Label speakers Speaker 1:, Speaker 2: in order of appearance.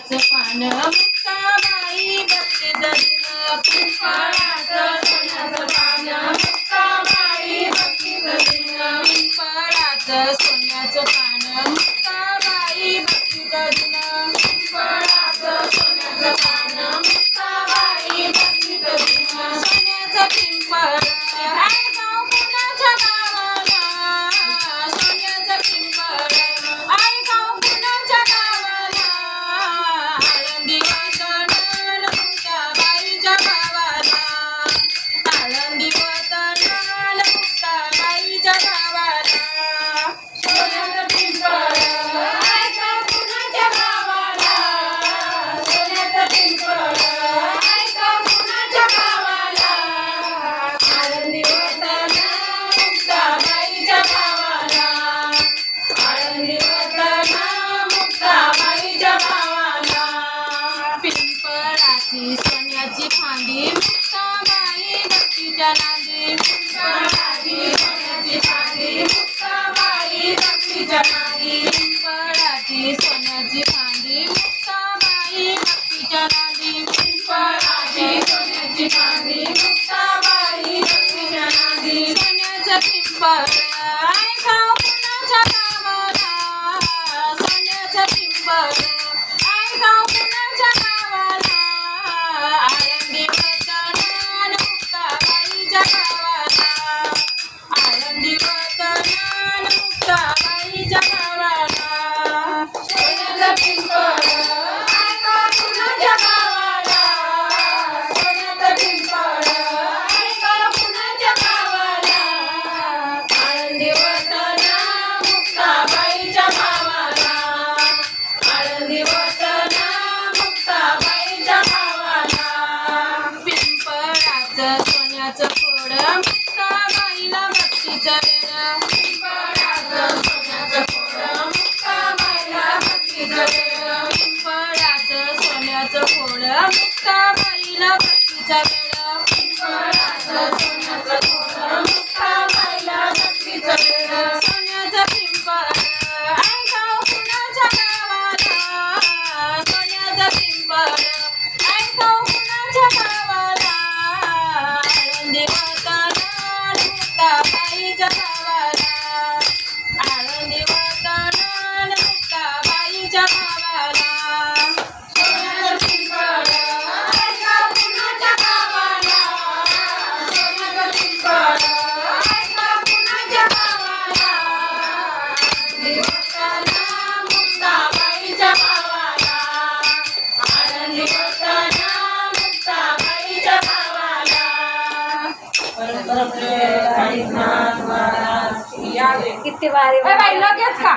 Speaker 1: सोन्याचं पान मुक्ताबाई भक्ती दर्शन पिंपळाचं सोन्याचं पान मुक्ताबाई भक्ती दर्शन पिंपळाचं सोन्याचं पान मुक्ताबाई भक्ती दर्शन पिंपळाचं सोन्याचं पान मुक्ताबाई भक्ती दर्शन सोन्याचं पिंपळ ऐकाव कुणाच्या गावाला सोन्याचं पिंपळ ऐकाव कुणाच्या गावाला आळंदी वतन मुक्ताबाईच्या गावाला आळंदी वतन मुक्ताबाईच्या गावाला सोन्याचं पिंपळ ऐकाव कुणाच्या गावाला सोन्याचं पिंपळ ऐकाव कुणाच्या गावाला आळंदी वतन मुक्ताबाईच्या गावाला आळंदी वतन मुक्ताबाईच्या गावाला पिंपळाची सोन्याची फांदी मुक्ताबाई भक्तीच्या नांदी पिंपळाची सोन्याची फांदी मुक्ताबाई भक्तीच्या नांदी पिंपळाची सोन्याची फांदी मुक्ताबाई भक्तीच्या नांदी पिंपळाची सोन्याची फांदी मुक्ताबाई भक्तीच्या नांदी सोन्याचं पिंपळ ऐकाव कुणाच्या गावाला सोन्याचं पिंपळ ऐकाव कुणाच्या गावाला आळंदी वतन मुक्ताबाईच्या गावाला आळंदी वतन मुक्ताबाईच्या गावाला सोन्याचं पिंपळ ऐकाव कुणाच्या गावाला सोन्याचं पिंपळ ऐकाव कुणाच्या गावाला आळंदी वतन मुक्ताबाईच्या गावाला आळंदी वतन मुक्ताबाईच्या गावाला पिंपळाचं सोन्याचं खोड मुक्ताबाईला भक्तीचं वेड पिंपळाचं सोन्याचं खोड मुक्ताबाईला भक्तीचं वेड पिंपळाचं सोन्याचं खोड मुक्ताबाईला भक्तीचं वेड पिंपळाचं सोन्याचं खोड मुक्ताबाईला भक्तीचं वेड सोन्याचं पिंपळ ऐकाव कुणाच्या गावाला सोन्याचं पिंपळ ऐकाव कुणाच्या गावाला आळंदी वतन मुक्ताबाईच्या गावाला आळंदी वतन मुक्ताबाईच्या गावाला सोन्याचं पिंपळ ऐकाव कुणाच्या गावाला सोन्याचं पिंपळ ऐकाव कुणाच्या गावाला आळंदी वतन मुक्ताबाईच्या गावाला आळंदी वतन मुक्ताबाईच्या गावाला
Speaker 2: किती भारी
Speaker 1: लगेच का